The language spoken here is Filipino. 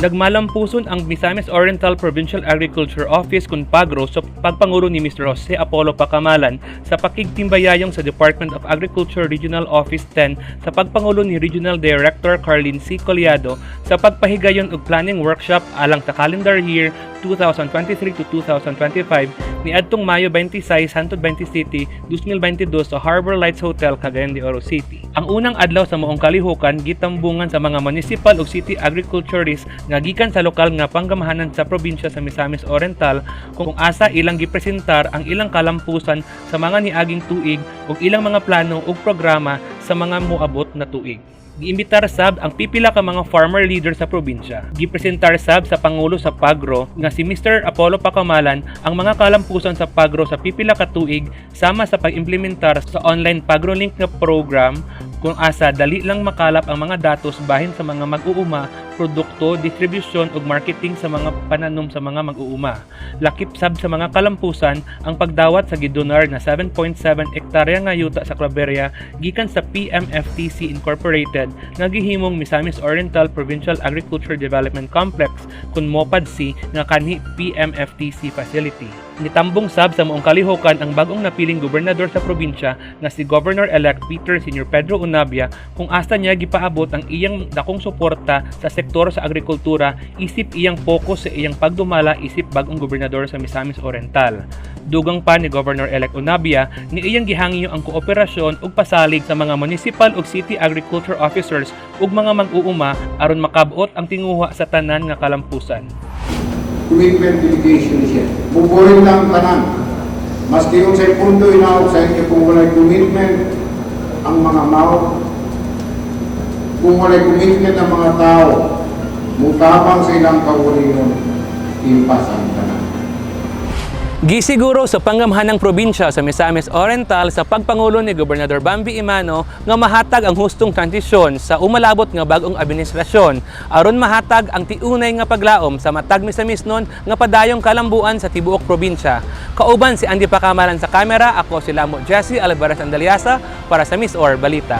Nagmalampuson ang Misamis Oriental Provincial Agriculture Office kun Pagro sa pagpangulo ni Mr. Jose Apollo Pacamalan sa pakigtimbayayong sa Department of Agriculture Regional Office 10 sa pagpangulo ni Regional Director Carlin C. Collado sa pagpahigayon og planning workshop alang sa calendar year 2023 to 2025 ni adtong Mayo 26 hangtod 27, 2022 sa Harbor Lights Hotel, Cagayan de Oro City. Ang unang adlaw sa moong kalihukan gitambungan sa mga municipal ug city agriculturists nga gikan sa lokal nga panggamahanan sa probinsya sa Misamis Oriental kung asa ilang gipresentar ang ilang kalampusan sa mga niaging tuig ug ilang mga plano ug programa sa mga moabot na tuig. Giimbitar sab ang pipila ka mga farmer leader sa probinsya. Gipresentar sab sa Pangulo sa Pagro nga si Mr. Apollo Pacamalan ang mga kalampusan sa Pagro sa pipila ka tuig sama sa pag-implementar sa online PagroLink nga program kung asa dali lang makalap ang mga datos bahin sa mga mag-uuma, produkto, distribusyon ug marketing sa mga pananom sa mga mag-uuma. Lakip sab sa mga kalampusan ang pagdawat sa gidonar na 7.7 hektarya nga yuta sa Claveria gikan sa PMFTC Incorporated nga gihimong Misamis Oriental Provincial Agriculture Development Complex kun MOPADC nga kanhi PMFTC facility. Nitambong sab sa moong kalihukan ang bagong napiling gobernador sa probinsya nga si Governor-elect Peter Sr. Pedro Unabia kung asa niya gipaabot ang iyang dakong suporta sa sektor sa agrikultura isip iyang focus sa iyang pagdumala isip bagong gobernador sa Misamis Oriental. Dugang pa ni Governor-elect Unabia ni iyang gihangyo ang kooperasyon ug pasalig sa mga municipal ug city agriculture officers ug mga mag-uuma aron makabot ang tinguha sa tanan nga kalampusan. Commitment delegation siya. Buburin lang tanan. Maski yung sa punto inaog sa inyo kung wala'y commitment ang mga mao, kung wala'y commitment ang mga tao, mutabang sa ilang kaulinon, impasan tanan. Gisiguro sa panggamhanang probinsya sa Misamis Oriental sa pagpangulo ni Gobernador Bambi Imano nga mahatag ang hustong transisyon sa umalabot nga bagong administrasyon aron mahatag ang tiunay nga paglaom sa matag Misamisnon nga padayong kalambuan sa tibuok probinsya. Kauban si Andy Pacamalan sa kamera, ako si Lamo Jesse Alvarez Andaliasa para sa Miss Or Balita.